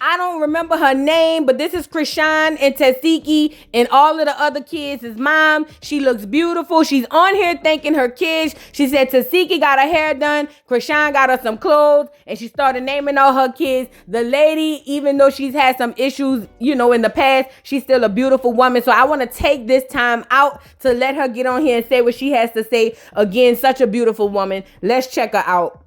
I don't remember her name, but this is Chrisean and Tasiki and all of the other kids' mom. She looks beautiful. She's on here thanking her kids. She said Tasiki got her hair done. Chrisean got her some clothes, and she started naming all her kids. The lady, even though she's had some issues, in the past, she's still a beautiful woman. So I want to take this time out to let her get on here and say what she has to say. Again, such a beautiful woman. Let's check her out.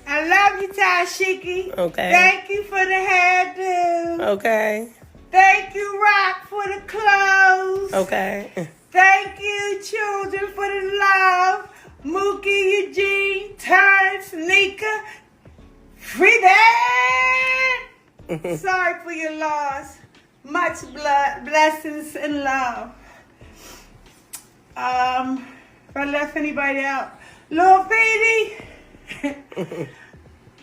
I love you, Tashiki. Okay. Thank you for the hairdo. Okay. Thank you, Rock, for the clothes. Okay. Thank you, children, for the love. Mookie, Eugene, Terrence, Nika, Frida. Sorry for your loss. Much blessings and love. If I left anybody out, Lil Petey.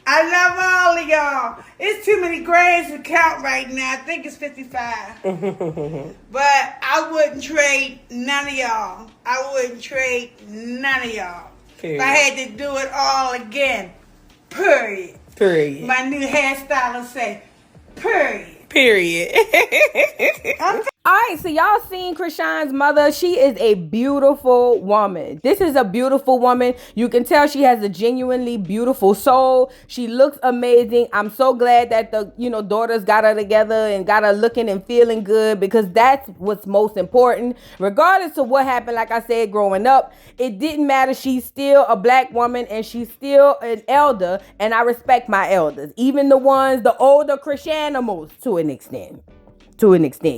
I love all of y'all. It's too many grades to count right now. I think it's 55. But I wouldn't trade none of y'all. I wouldn't trade none of y'all. Period. If I had to do it all again. Period. Period. My new hairstylist say, period. Period. All right, so y'all seen Chrisean's mother. She is a beautiful woman. This is a beautiful woman. You can tell she has a genuinely beautiful soul. She looks amazing. I'm so glad that the, daughters got her together and got her looking and feeling good, because that's what's most important. Regardless of what happened, like I said, growing up, it didn't matter. She's still a black woman and she's still an elder, and I respect my elders. Even the older Chriseanimals to an extent.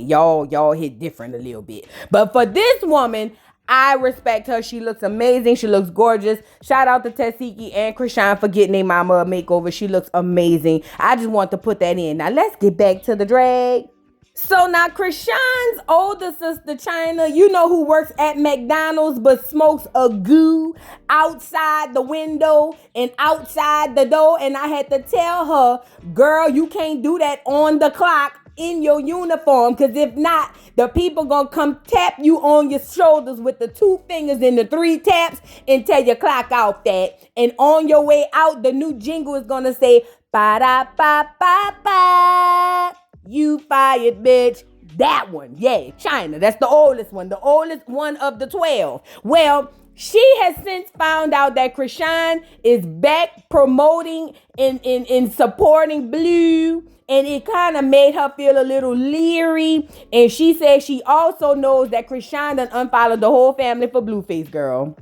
Y'all hit different a little bit. But for this woman, I respect her. She looks amazing. She looks gorgeous. Shout out to Tasiki and Chrisean for getting their mama a makeover. She looks amazing. I just want to put that in. Now let's get back to the drag. So now Chrisean's older sister, Chyna, who works at McDonald's but smokes a goo outside the window and outside the door. And I had to tell her, girl, you can't do that on the clock in your uniform, because if not, the people gonna come tap you on your shoulders with the 2 fingers and the 3 taps and tell you clock out that. And on your way out, the new jingle is gonna say, ba-da-ba-ba-ba, you fired, bitch. That one, yeah, Chyna. That's the oldest one of the 12. Well, she has since found out that Chrisean is back promoting and supporting Blue, and it kind of made her feel a little leery. And she said she also knows that Chrisean done unfollowed the whole family for Blueface, girl.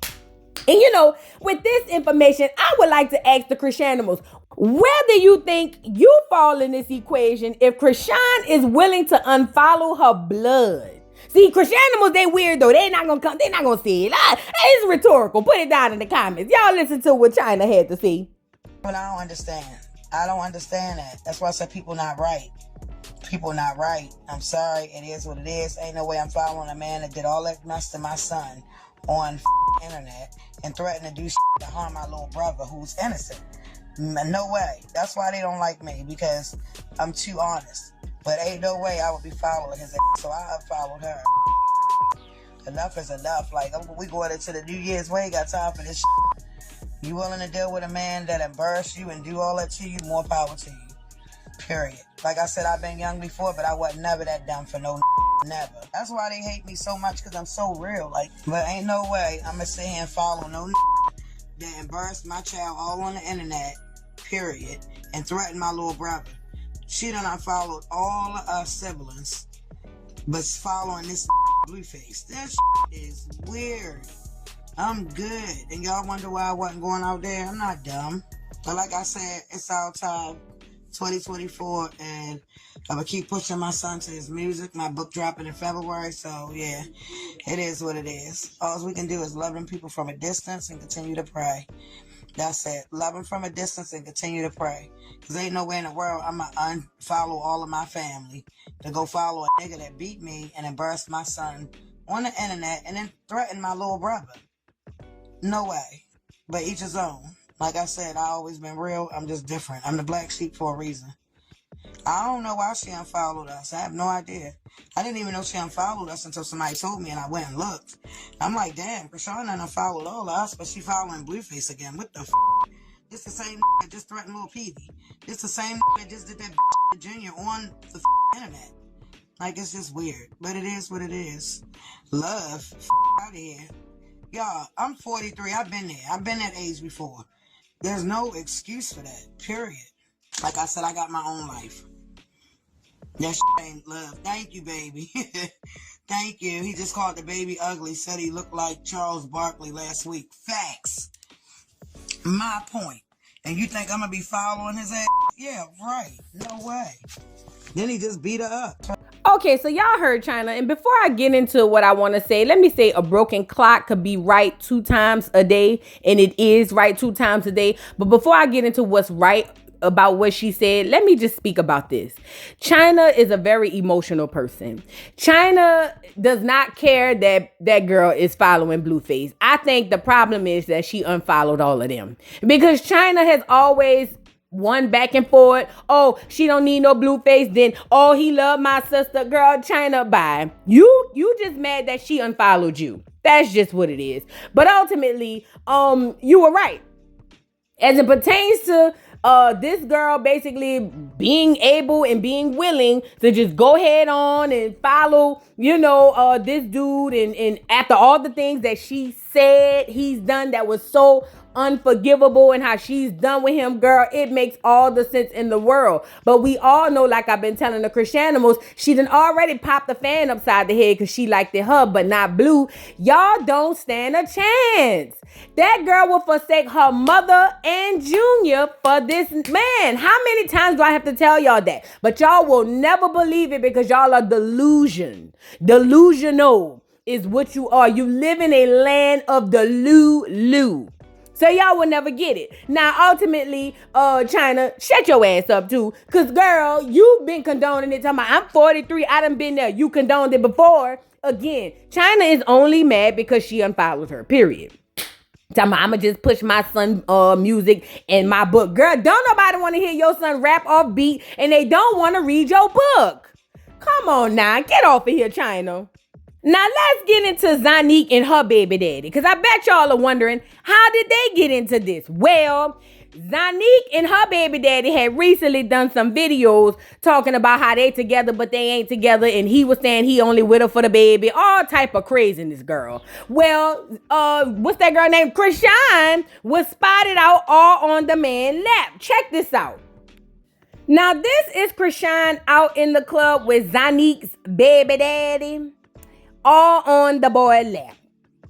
And with this information, I would like to ask the Chriseanimals, where do you think you fall in this equation if Chrisean is willing to unfollow her blood? See, Chriseanimals, they weird though. They're not gonna see it. It's rhetorical. Put it down in the comments. Y'all listen to what Chyna had to say. But I don't understand. I don't understand that. That's why I said people not right. People not right. I'm sorry. It is what it is. Ain't no way I'm following a man that did all that mess to my son on internet and threatened to do to harm my little brother who's innocent. No way. That's why they don't like me, because I'm too honest. But ain't no way I would be following his ass, so I unfollowed her. Enough is enough. Like, we going into the New Year's. We ain't got time for this shit. You willing to deal with a man that embarrassed you and do all that to you? More power to you. Period. Like I said, I've been young before, but I wasn't never that dumb for no never. That's why they hate me so much, because I'm so real. Like, but ain't no way I'm gonna sit here and follow no that embarrassed my child all on the internet, period, and threatened my little brother. She done unfollowed all of our siblings, but following this Blueface. That is weird. I'm good. And y'all wonder why I wasn't going out there? I'm not dumb. But like I said, it's our time, 2024, and I'm going to keep pushing my son to his music. My book dropping in February, so yeah, it is what it is. All we can do is love them people from a distance and continue to pray. That's it. Love them from a distance and continue to pray. Because ain't no way in the world I'm going to unfollow all of my family to go follow a nigga that beat me and embarrassed my son on the internet and then threatened my little brother. No way. But each his own. Like I said, I always been real. I'm just different. I'm the black sheep for a reason. I don't know why she unfollowed us. I have no idea. I didn't even know she unfollowed us until somebody told me and I went and looked. I'm like, damn, Chrisean unfollowed all of us, but she following Blueface again. What the f***? This the same that just threatened Lil Peavy. This the same that just did that Junior on the internet. Like, it's just weird. But it is what it is. Love. Out of here. Y'all, I'm 43. I've been there. I've been that age before. There's no excuse for that. Period. Like I said, I got my own life. That ain't love. Thank you, baby. Thank you. He just called the baby ugly. Said he looked like Charles Barkley last week. Facts. My point. And you think I'm going to be following his ass? Yeah, right. No way. Then he just beat her up. Okay, so y'all heard Chyna, and before I get into what I want to say, let me say a broken clock could be right 2 times a day, and it is right 2 times a day. But before I get into what's right about what she said, let me just speak about this. Chyna is a very emotional person. Chyna does not care that that girl is following Blueface. I think the problem is that she unfollowed all of them, because Chyna has always one back and forth. Oh, she don't need no Blueface. Then, oh, he loved my sister. Girl, Chyna, bye. You just mad that she unfollowed you. That's just what it is. But ultimately, you were right. As it pertains to this girl basically being able and being willing to just go head on and follow, this dude, and after all the things that she said he's done that was so unforgivable, and how she's done with him, girl, it makes all the sense in the world. But we all know, like I've been telling the Chriseanimals, she done already popped the fan upside the head because she liked it her, but not Blue. Y'all don't stand a chance. That girl will forsake her mother and Junior for this man. How many times do I have to tell y'all that? But y'all will never believe it because y'all are delusional is what you are. You live in a land of delulu. So y'all will never get it. Now, ultimately, Chyna, shut your ass up too. Cause girl, you've been condoning it. Talking about, I'm 43, I done been there. You condoned it before. Again, Chyna is only mad because she unfollowed her, period. Talking about, I'ma just push my son music in my book. Girl, don't nobody want to hear your son rap off beat, and they don't want to read your book. Come on now, get off of here, Chyna. Now let's get into Zonnique and her baby daddy, because I bet y'all are wondering, how did they get into this? Well, Zonnique and her baby daddy had recently done some videos talking about how they together, but they ain't together, and he was saying he only with her for the baby, all type of craziness, girl. Well, what's that girl named? Chrisean was spotted out all on the man lap. Check this out. Now this is Chrisean out in the club with Zonnique's baby daddy, all on the boy lap.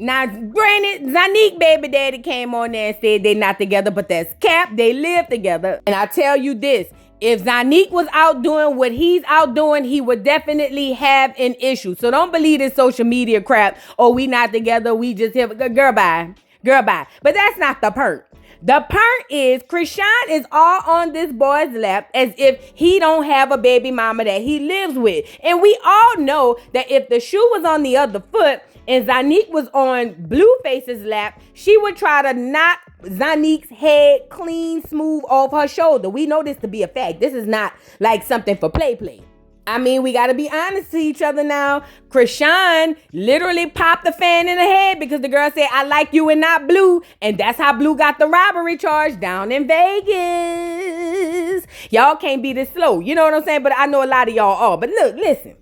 Now, granted, Zonnique baby daddy came on there and said they not together, but that's cap. They live together. And I tell you this, if Zonnique was out doing what he's out doing, he would definitely have an issue. So don't believe this social media crap. Oh, we not together. We just here. Girl, bye. Girl, bye. But that's not the perk. The part is Chrisean is all on this boy's lap as if he don't have a baby mama that he lives with. And we all know that if the shoe was on the other foot and Zonnique was on Blueface's lap, she would try to knock Zonnique's head clean, smooth off her shoulder. We know this to be a fact. This is not like something for play. I mean, we got to be honest to each other now. Chrisean literally popped the fan in the head because the girl said, I like you and not Blue. And that's how Blue got the robbery charge down in Vegas. Y'all can't be this slow. You know what I'm saying? But I know a lot of y'all are. But look, listen.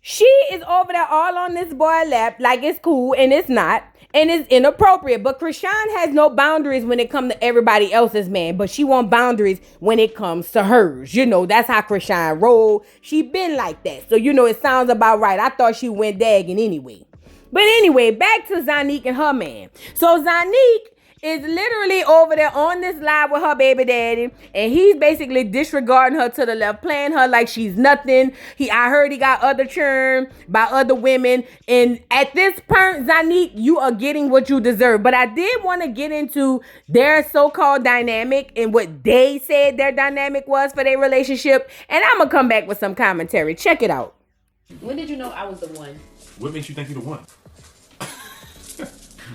She is over there all on this boy lap like it's cool, and it's not. And it's inappropriate. But Chrisean has no boundaries when it comes to everybody else's man. But she wants boundaries when it comes to hers. You know, that's how Chrisean roll. She been like that. So, it sounds about right. I thought she went dagging anyway. But anyway, back to Zonnique and her man. So Zonnique is literally over there on this live with her baby daddy, and he's basically disregarding her to the left, playing her like she's nothing. I heard he got other churn by other women, and at this point, Zonnique, you are getting what you deserve. But I did want to get into their so-called dynamic and what they said their dynamic was for their relationship, and I'm gonna come back with some commentary. Check it out. When did you know I was the one? What makes you think you're the one?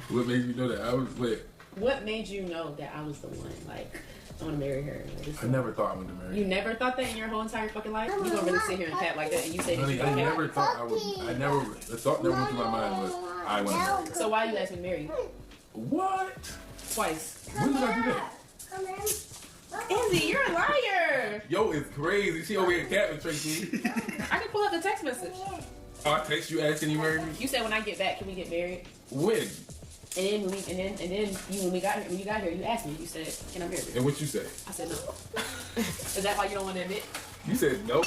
What made you know that I was with? What made you know that I was the one? Like, I want to marry her. Like, I never thought I wanted to marry her. You never thought that in your whole entire fucking life? You gonna really sit here and pat like that and you say Honey, that I you don't never thought I would. The thought never went through my mind was I want to marry her. So why you asked me to marry you? What? Twice. When did I do that? Izzy, you're a liar. number. Yo, it's crazy. She over here capping, Tracy. I can pull up the text message. I text you asking you marry me. You said when I get back, can we get married? When? And then when you got here, you asked me. You said, "Can I marry you?" And what you say? I said no. Is that why you don't want to admit? You said no.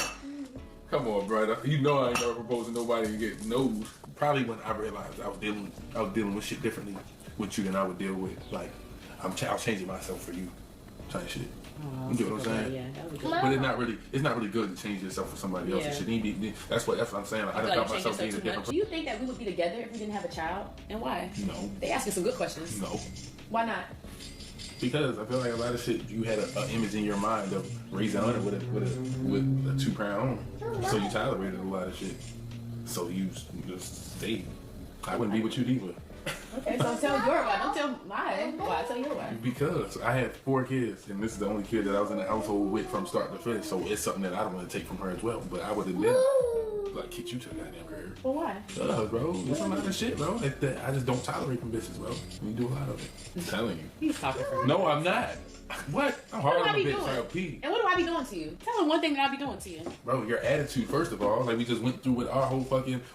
Come on, brother. You know I ain't never proposed to nobody and get no's. Probably when I realized I was dealing with shit differently with you than I would deal with. Like I was changing myself for you, type shit. You get what I'm saying? Yeah, that was good. But it's not really good to change yourself for somebody else. Yeah. It shouldn't be. That's what I'm saying. Like, I feel done like felt you myself being changed a yourself too different much. person. Do you think that we would be together if we didn't have a child? And why? No. They asking some good questions. No. Why not? Because I feel like a lot of shit, you had an image in your mind of raising Hunter with a 2-crown home. So you tolerated a lot of shit. So you just stayed. I wouldn't be with you either. Okay, so tell your why. Don't tell mine. Why? Tell your why. Because I had 4 kids, and this is the only kid that I was in the household with from start to finish. So it's something that I don't want to take from her as well. But I would have never like kicked you to the goddamn curb. Well, why? Bro, there's a lot of shit, bro. That I just don't tolerate from bitches, bro. You do a lot of it. I'm telling you. He's talking for me. No, I'm not. What? I'm hard What do on I a be bitch. doing? I'll pee. And what do I be doing to you? Tell him one thing that I be doing to you. Bro, your attitude, first of all, like we just went through with our whole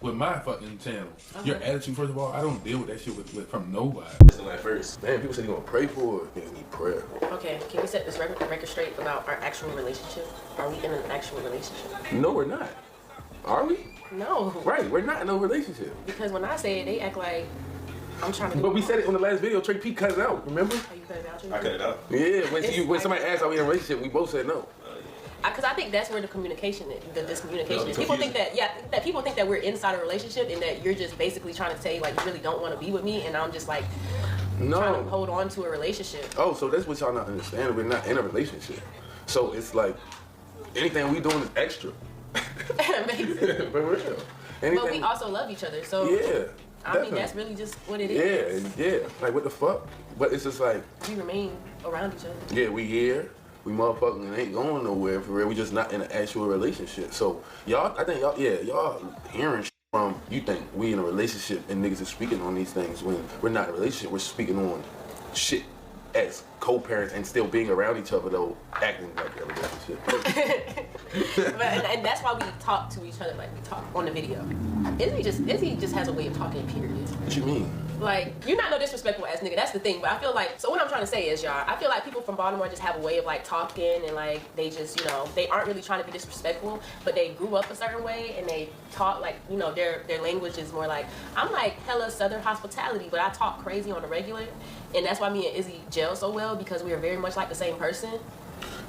with my fucking channel. Your attitude, first of all, I don't deal with that shit with from nobody. Listen, like first, man, people say you gonna pray for it. Niggas need prayer. Okay, can we set this record straight about our actual relationship? Are we in an actual relationship? No, we're not. Are we? No. Right, we're not in no relationship. Because when I say it, they act like I'm trying to do But we said it on the last video. Trey P cut it out. Remember? Are you cut it out, Trey? I cut it out. Yeah, when somebody asked are we in a relationship, we both said no. Because I think that's where the communication is, the discommunication is. People think that, people think that we're inside a relationship and that you're just basically trying to say like you really don't want to be with me, and I'm just like trying to hold on to a relationship. Oh, so that's what y'all not understanding. We're not in a relationship. So it's like anything we doing is extra. Amazing. For real. Anything, But we also love each other, so yeah. I mean that's really just what it is. Yeah. Like what the fuck? But it's just like We remain around each other. yeah, we here. We motherfucking ain't going nowhere for real. We just not in an actual relationship. So y'all, I think y'all hearing shit from you think we in a relationship and niggas are speaking on these things when we're not in a relationship. We're speaking on shit as co-parents and still being around each other though, acting like a relationship. and that's why we talk to each other like we talk on the video. Izzy just has a way of talking, period. What you mean? Like, you're not no disrespectful ass nigga, that's the thing. But I feel like, so what I'm trying to say is, y'all, I feel like people from Baltimore just have a way of like talking and like they just, you know, they aren't really trying to be disrespectful, but they grew up a certain way and they talk like, you know, their language is more like, I'm like hella Southern hospitality, but I talk crazy on the regular. And that's why me and Izzy gel so well, because we are very much like the same person.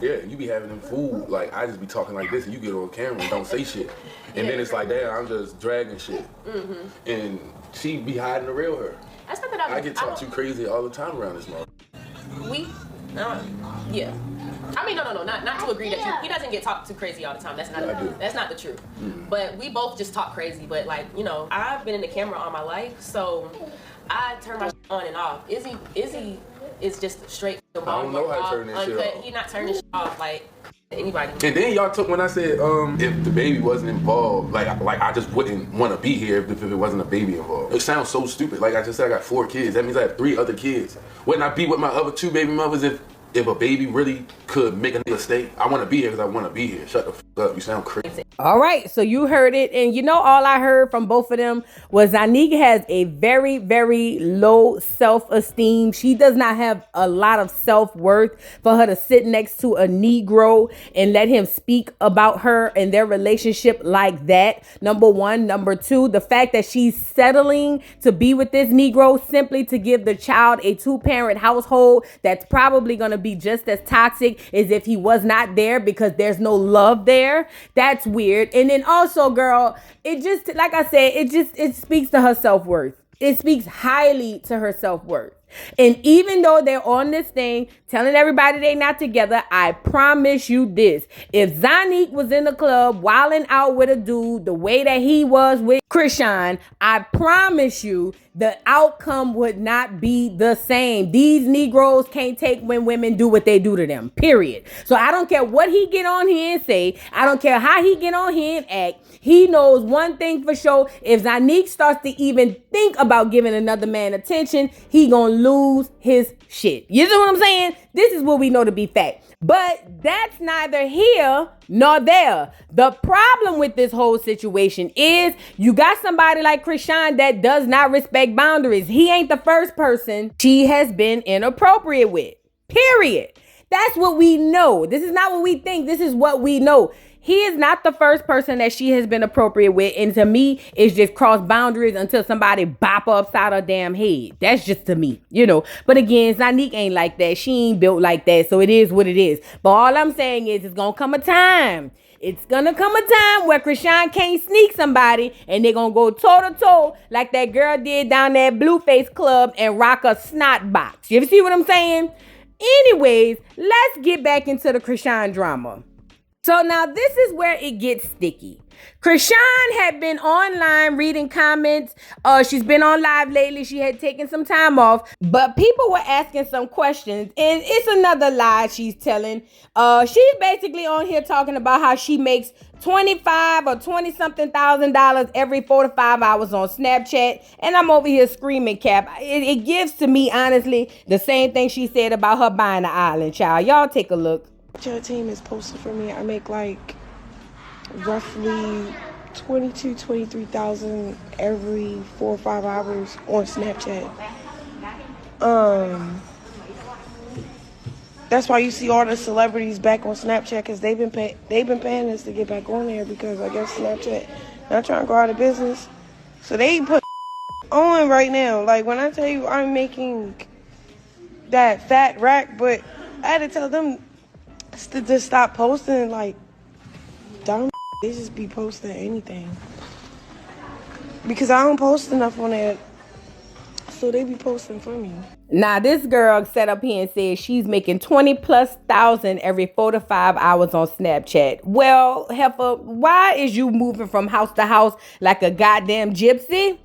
Yeah, you be having them food, like I just be talking like this and you get on camera and don't say shit. And then it's like, damn, I'm just dragging shit. And she be hiding the real her. That's not that I get talked too crazy all the time around this mother. Yeah. I mean, no, not to agree that he doesn't get talked too crazy all the time. That's not the truth. But we both just talk crazy. But like, you know, I've been in the camera all my life, so I turn my on and off. Izzy is just straight. I don't know how to turn that shit off. He's not turning shit off like anybody. And then y'all took when I said if the baby wasn't involved, like I just wouldn't want to be here if it wasn't a baby involved. It sounds so stupid. Like I just said, I got 4 kids. That means I have 3 other kids. Wouldn't I be with my other 2 baby mothers if a baby really could make a nigga stay? I want to be here because I want to be here. Shut the fuck up. You sound crazy. All right, so you heard it, and you know all I heard from both of them was Zonnique has a very, very low self-esteem. She does not have a lot of self-worth for her to sit next to a Negro and let him speak about her and their relationship like that. Number one. Number 2, the fact that she's settling to be with this Negro simply to give the child a 2-parent household that's probably going to be just as toxic as if he was not there because there's no love there. That's weird. And then also, girl, it just, like I said, it speaks to her self-worth. It speaks highly to her self-worth. And even though they're on this thing telling everybody they not together, I promise you this. If Zonnique was in the club wilding out with a dude the way that he was with Chrisean, I promise you the outcome would not be the same. These Negroes can't take when women do what they do to them, period. So I don't care what he get on here and say. I don't care how he get on here and act. He knows one thing for sure. If Zonnique starts to even think about giving another man attention, he gonna lose his shit. You know what I'm saying? This is what we know to be fact. But that's neither here nor there. The problem with this whole situation is you got somebody like Chrisean that does not respect boundaries. He ain't the first person she has been inappropriate with. Period. That's what we know. This is not what we think. This is what we know. He is not the first person that she has been appropriate with. And to me, it's just cross boundaries until somebody bop her upside her damn head. That's just to me, you know. But again, Zonnique ain't like that. She ain't built like that. So it is what it is. But all I'm saying is it's going to come a time. It's going to come a time where Chrisean can't sneak somebody and they're going to go toe to toe like that girl did down there at Blueface Club and rock a snot box. You ever see what I'm saying? Anyways, let's get back into the Chrisean drama. So now this is where it gets sticky. Chrisean had been online reading comments. She's been on live lately. She had taken some time off, but people were asking some questions, and it's another lie she's telling. She's basically on here talking about how she makes $25 or $20-something thousand every 4 to 5 hours on Snapchat, and I'm over here screaming cap. It gives to me, honestly, the same thing she said about her buying the island, child. Y'all take a look. Your team is posted for me. I make like roughly 23,000 every 4 or 5 hours on Snapchat. That's why you see all the celebrities back on Snapchat, because they've been paying us to get back on there, because I guess Snapchat not trying to go out of business. So they put on right now. Like when I tell you I'm making that fat rack, but I had to tell them to just stop posting like dumb. They just be posting anything because I don't post enough on that, so they be posting for me. Now this girl sat up here and said she's making 20,000+ every 4 to 5 hours on Snapchat. Well, heifer, why is you moving from house to house like a goddamn gypsy?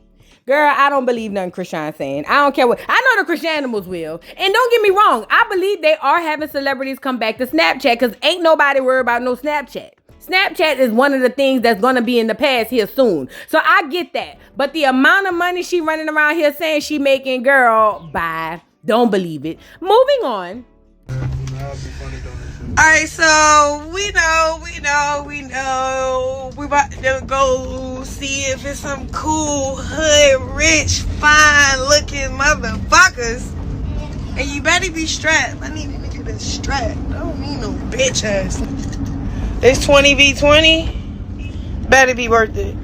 Girl, I don't believe nothing Chrisean saying. I don't care what. I know the Chriseanimals will. And don't get me wrong. I believe they are having celebrities come back to Snapchat because ain't nobody worried about no Snapchat. Snapchat is one of the things that's going to be in the past here soon. So I get that. But the amount of money she running around here saying she making, girl, bye. Don't believe it. Moving on. Alright, so we know. We about to go see if it's some cool, hood, rich, fine looking motherfuckers. And you better be strapped. I need a nigga that's strapped. I don't need no bitch ass. This 20v20 better be worth it.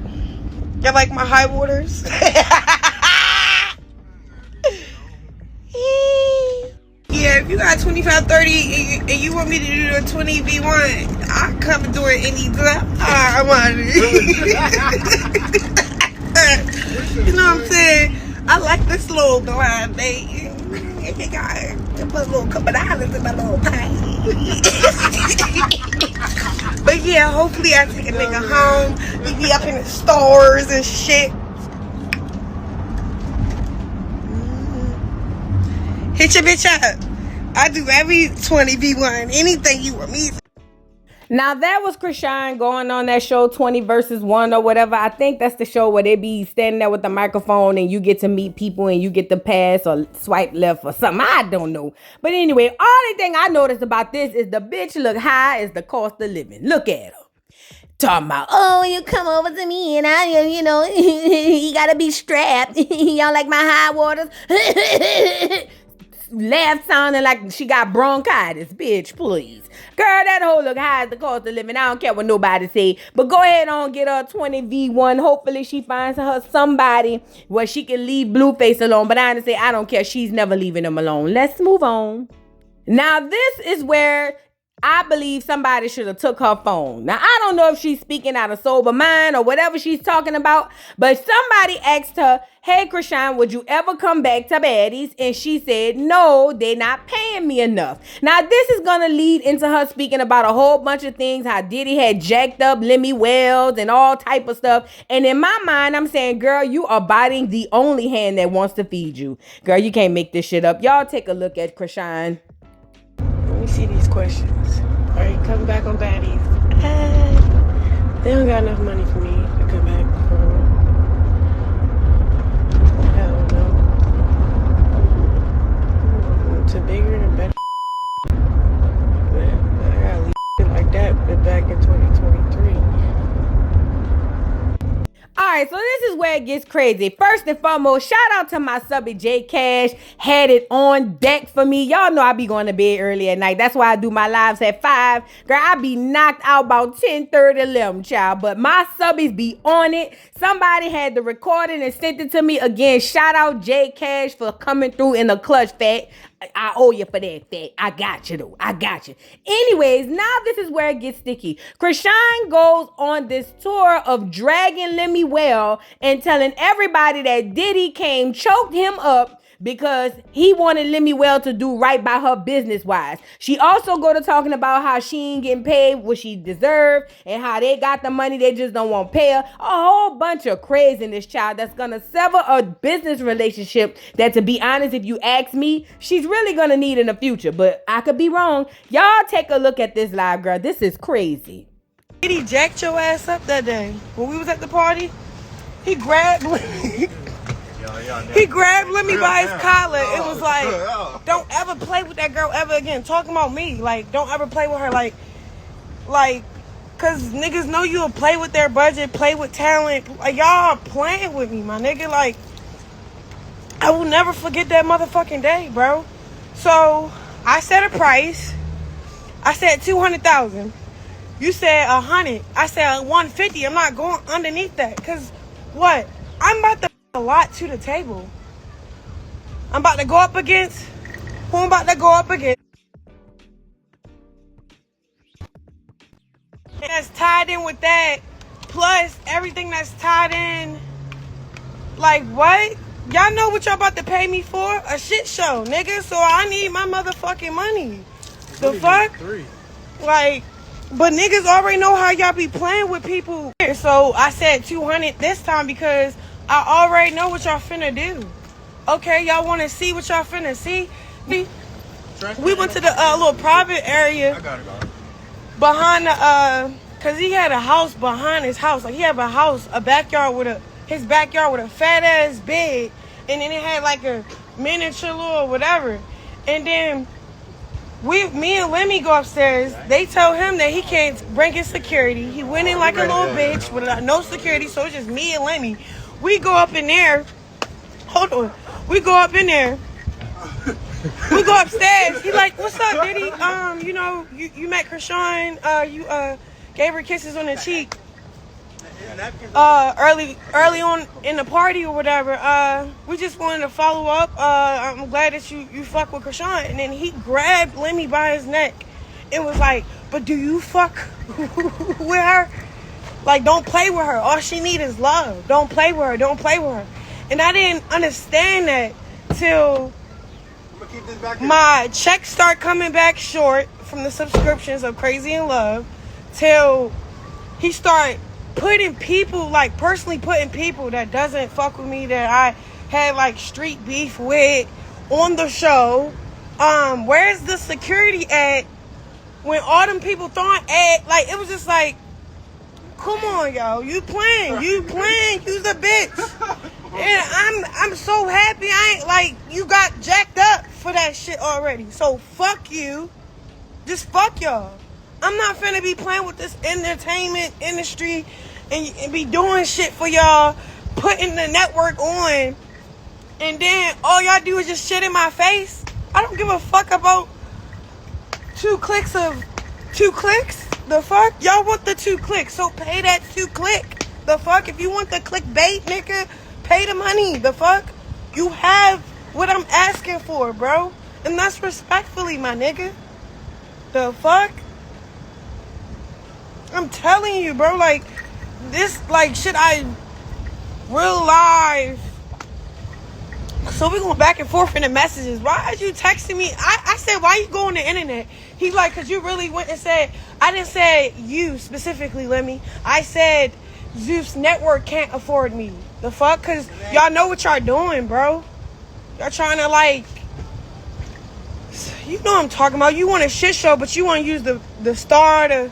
Y'all like my high waters? Yeah, if you got 25, 30 and you want me to do a 20v1, I'll come and do it anytime. You know what I'm saying? I like this little blind date. You got put a little couple dollars in my little pie. But yeah, hopefully I take a nigga home. We be up in the stores and shit. Hit your bitch up. I do every 20v1. Anything you want me to. Now that was Chrisean going on that show 20 versus 1 or whatever. I think that's the show where they be standing there with the microphone and you get to meet people and you get to pass or swipe left or something. I don't know. But anyway, only thing I noticed about this is the bitch look high as the cost of living. Look at her. Talking about, oh, you come over to me and I, you know, you gotta be strapped. Y'all like my high waters? Laugh sounding like she got bronchitis. Bitch, please. Girl, that hoe look high as the cost of living. I don't care what nobody say. But go ahead on, get her 20v1. Hopefully she finds her somebody where she can leave Blueface alone. But honestly, I don't care. She's never leaving him alone. Let's move on. Now, this is where I believe somebody should have took her phone. Now, I don't know if she's speaking out of sober mind or whatever she's talking about, but somebody asked her, hey, Chrisean, would you ever come back to Baddies? And she said, no, they're not paying me enough. Now, this is going to lead into her speaking about a whole bunch of things, how Diddy had jacked up Limuel and all type of stuff. And in my mind, I'm saying, girl, you are biting the only hand that wants to feed you. Girl, you can't make this shit up. Y'all take a look at Chrisean. Let me see these questions. All right, coming back on Baddies. They don't got enough money for me to come back for. Hell no. To bigger and better. But I gotta leave it like that, but back in 2023. All right, so this is where it gets crazy. First and foremost, shout out to my subby J Cash. Had it on deck for me. Y'all know I be going to bed early at night. That's why I do my lives at 5. Girl, I be knocked out about 10:30, 11, child. But my subbies be on it. Somebody had the recording and sent it to me. Again, shout out J Cash for coming through in the clutch, fat. I owe you for that, fat. I got you, though. I got you. Anyways, now this is where it gets sticky. Chrisean goes on this tour of dragging Limuel and telling everybody that Diddy came, choked him up because he wanted Limuel to do right by her business-wise. She also go to talking about how she ain't getting paid what she deserved and how they got the money, they just don't want to pay her. A whole bunch of craziness, child, that's going to sever a business relationship that, to be honest, if you ask me, she's really going to need in the future. But I could be wrong. Y'all take a look at this live, girl. This is crazy. He jacked your ass up that day. When we was at the party, he grabbed Lemmy by his collar. It was like, don't ever play with that girl ever again. Talking about me. Like, don't ever play with her. Like, cause niggas know you'll play with their budget, play with talent. Like, y'all are playing with me, my nigga. Like, I will never forget that motherfucking day, bro. So, I set a price. I said 200,000. You said 100. I said 150. I'm not going underneath that. Cause what? I'm about to a lot to the table. I'm about to go up against who I'm about to go up against. That's tied in with that, plus everything that's tied in. Like, what? Y'all know what y'all about to pay me for? A shit show, nigga. So I need my motherfucking money. The fuck? Like, but niggas already know how y'all be playing with people. So I said 200 this time because I already know what y'all finna do. Okay, y'all want to see what y'all finna see? We went to the little private area behind the, cause he had a house behind his house. Like, he had a house, his backyard with a fat ass bed, and then it had like a miniature little whatever. And then me and Lemmy go upstairs. They tell him that he can't bring his security. He went in like a little bitch with no security, so it's just me and Lemmy. We go up in there. Hold on. We go up in there. We go upstairs. He like, what's up, Diddy? You know, you met Chrisean. You gave her kisses on the cheek. Early on in the party or whatever. We just wanted to follow up. I'm glad that you fuck with Chrisean. And then he grabbed Lemmy by his neck and was like, but do you fuck with her? Like, don't play with her. All she need is love. Don't play with her. Don't play with her. And I didn't understand that till my checks start coming back short from the subscriptions of Crazy in Love, till he started putting people, like personally putting people that doesn't fuck with me, that I had like street beef with on the show. Where's the security at when all them people throwing at, like, it was just like, come on, yo, you playing, you's a bitch. And I'm so happy I ain't, like, you got jacked up for that shit already. So fuck you. Just fuck y'all. I'm not finna be playing with this entertainment industry and be doing shit for y'all, putting the network on, and then all y'all do is just shit in my face. I don't give a fuck about 2 clicks. The fuck? Y'all want the 2 clicks, so pay that 2 click. The fuck? If you want the clickbait, nigga, pay the money. The fuck? You have what I'm asking for, bro. And that's respectfully, my nigga. The fuck? I'm telling you, bro. Like, this, like, shit, I real life. So we going back and forth in the messages. Why are you texting me? I said, why you go on the internet? He's like, because you really went and said, I didn't say you specifically, Lemmy. I said Zeus Network can't afford me. The fuck? Because y'all know what y'all doing, bro. Y'all trying to, like, you know what I'm talking about. You want a shit show, but you want to use the star to...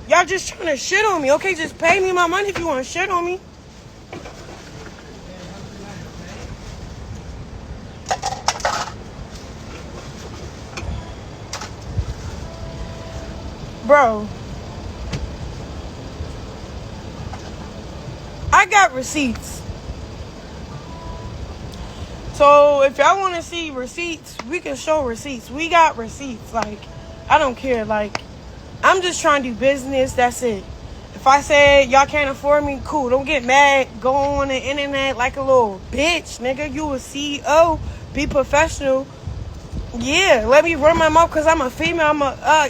Y'all just trying to shit on me. Okay, just pay me my money if you want to shit on me. Bro, I got receipts. So if y'all want to see receipts, we can show receipts. We got receipts. Like, I don't care. Like, I'm just trying to do business. That's it. If I say y'all can't afford me, cool. Don't get mad. Go on the internet like a little bitch, nigga. You a CEO. Be professional. Yeah, let me run my mouth because I'm a female.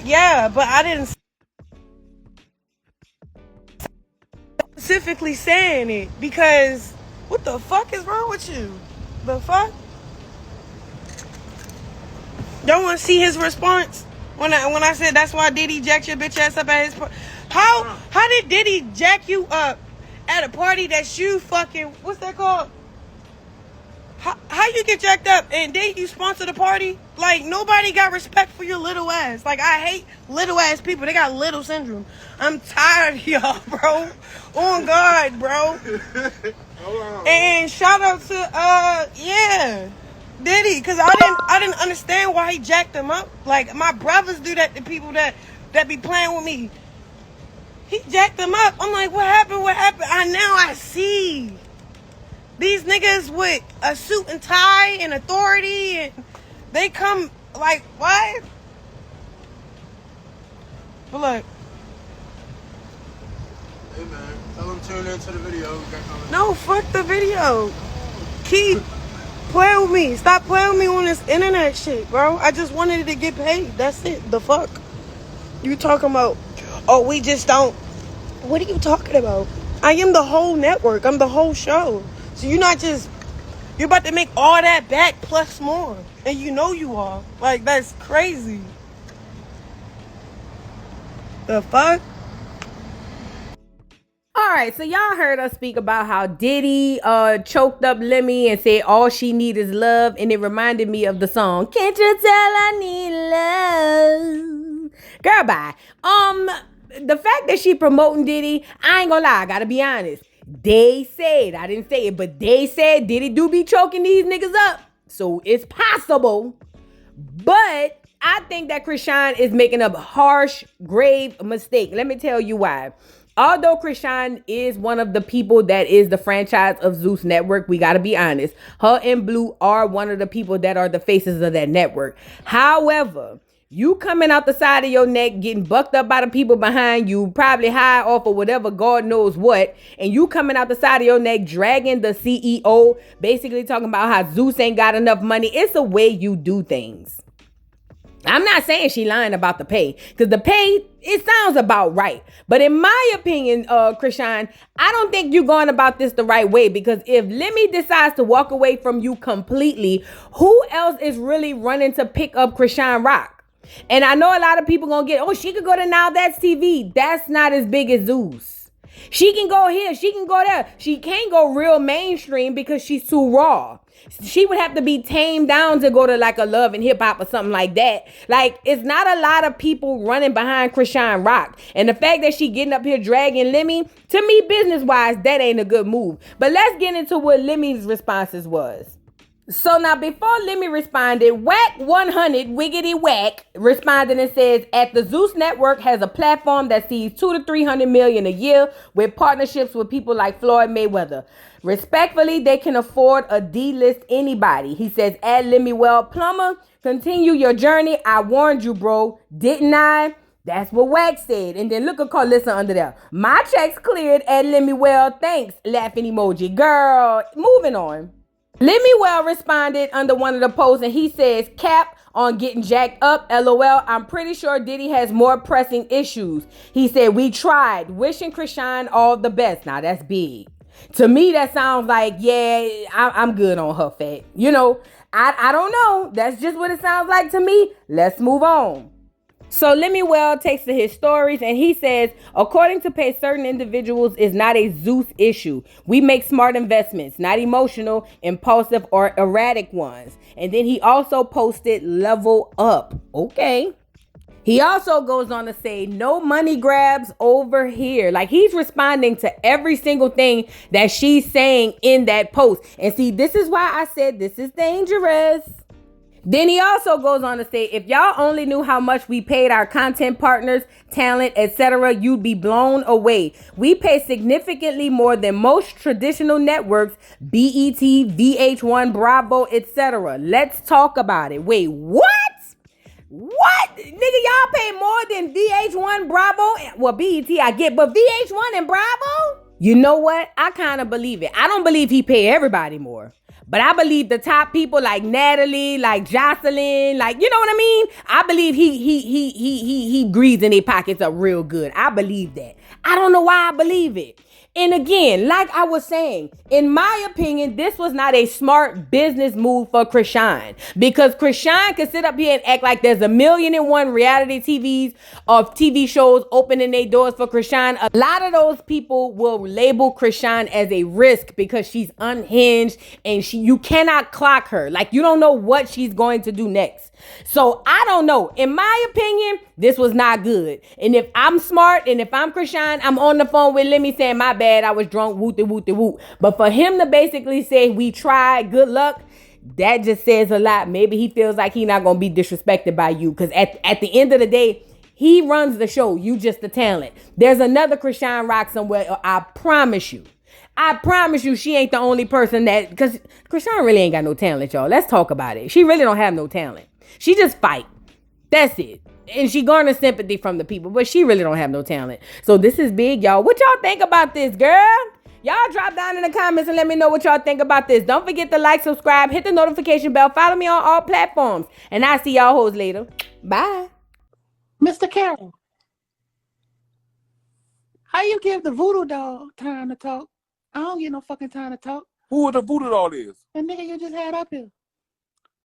Yeah, but I didn't specifically saying it because what the fuck is wrong with you? The fuck? Y'all want to see his response when I said that's why Diddy jacked your bitch ass up at his party? How did Diddy jack you up at a party that you fucking, what's that called? How you get jacked up and then you sponsor the party? Like, nobody got respect for your little ass. Like, I hate little ass people. They got little syndrome. I'm tired of y'all, bro. On God, bro. And shout out to Diddy, because I didn't understand why he jacked them up. Like, my brothers do that to people that be playing with me. He jacked them up. I'm like, what happened? I see. These niggas with a suit and tie and authority, and they come like, what? But look. Hey man, tell them tune into the video. No, fuck the video. Keep playing with me. Stop playing with me on this internet shit, bro. I just wanted to get paid. That's it. The fuck? You talking about, oh, we just don't. What are you talking about? I am the whole network. I'm the whole show. So you're not just, you're about to make all that back plus more. And you know you are. Like, that's crazy. The fuck? All right, so y'all heard us speak about how Diddy choked up Lemmy and said all she need is love, and it reminded me of the song "Can't You Tell I Need Love." Girl, bye. The fact that she promoting Diddy, I ain't gonna lie, I gotta be honest. They said, I didn't say it, but they said Diddy do be choking these niggas up, so it's possible. But I think that Chrisean is making a harsh, grave mistake. Let me tell you why. Although Chrisean is one of the people that is the franchise of Zeus Network, we got to be honest. Her and Blue are one of the people that are the faces of that network. However, you coming out the side of your neck, getting bucked up by the people behind you, probably high off or whatever, God knows what, and you coming out the side of your neck, dragging the CEO, basically talking about how Zeus ain't got enough money. It's a way you do things. I'm not saying she lying about the pay, because the pay, it sounds about right. But in my opinion, Chrisean, I don't think you're going about this the right way, because if Lemmy decides to walk away from you completely, who else is really running to pick up Chrisean Rock? And I know a lot of people gonna get, oh, she could go to Now That's TV. That's not as big as Zeus. She can go here. She can go there. She can't go real mainstream because she's too raw. She would have to be tamed down to go to like a Love and Hip Hop or something like that. Like, it's not a lot of people running behind Chrisean Rock. And the fact that she getting up here dragging Lemmy, to me, business-wise, that ain't a good move. But let's get into what Lemmy's responses was. So now, before Lemmy responded, Whack 100 Wiggity Whack responded and says, at the Zeus Network has a platform that sees $200 to $300 million a year with partnerships with people like Floyd Mayweather. Respectfully, they can afford a D-list anybody. He says, at Limuel Plumber, continue your journey. I warned you, bro. Didn't I? That's what Wack said. And then look at Carlissa under there. My check's cleared at Limuel. Thanks. Laughing emoji. Girl, moving on. Limuel responded under one of the posts and he says, cap on getting jacked up. LOL. I'm pretty sure Diddy has more pressing issues. He said, we tried. Wishing Chrisean all the best. Now that's big. To me, that sounds like, yeah, I'm good on her fat. You know, I don't know. That's just what it sounds like to me. Let's move on. So Limuel takes to his stories and he says, according to pay certain individuals is not a Zeus issue. We make smart investments, not emotional, impulsive, or erratic ones. And then he also posted level up. Okay. He also goes on to say, no money grabs over here. Like he's responding to every single thing that she's saying in that post. And see, this is why I said this is dangerous. Then he also goes on to say, if y'all only knew how much we paid our content partners, talent, etc., you'd be blown away. We pay significantly more than most traditional networks, BET, VH1, Bravo, etc. Let's talk about it. Wait, what? What? Nigga, y'all pay more than VH1, Bravo? Well, BET I get, but VH1 and Bravo? You know what? I kind of believe it. I don't believe he pay everybody more. But I believe the top people like Natalie, like Jocelyn, like, you know what I mean? I believe he greases in their pockets up real good. I believe that. I don't know why I believe it. And again, like I was saying, in my opinion, this was not a smart business move for Chrisean, because Chrisean could sit up here and act like there's 1,000,001 reality TVs of TV shows opening their doors for Chrisean. A lot of those people will label Chrisean as a risk because she's unhinged and you cannot clock her. Like you don't know what she's going to do next. So I don't know. In my opinion, this was not good. And if I'm smart and if I'm Chrisean, I'm on the phone with Lemmy saying, my bad, I was drunk, woot-de-woot-de-woot. But for him to basically say, we tried, good luck, that just says a lot. Maybe he feels like he's not going to be disrespected by you. Because at the end of the day, he runs the show. You just the talent. There's another Chrisean Rock somewhere. I promise you. I promise you she ain't the only person that... Because Chrisean really ain't got no talent, y'all. Let's talk about it. She really don't have no talent. She just fight. That's it. And she garners sympathy from the people, but she really don't have no talent. So this is big, y'all. What y'all think about this, girl? Y'all drop down in the comments and let me know what y'all think about this. Don't forget to like, subscribe, hit the notification bell, follow me on all platforms. And I'll see y'all hoes later. Bye. Mr. Carroll, how you give the voodoo dog time to talk? I don't get no fucking time to talk. Who the voodoo doll is? The nigga you just had up here.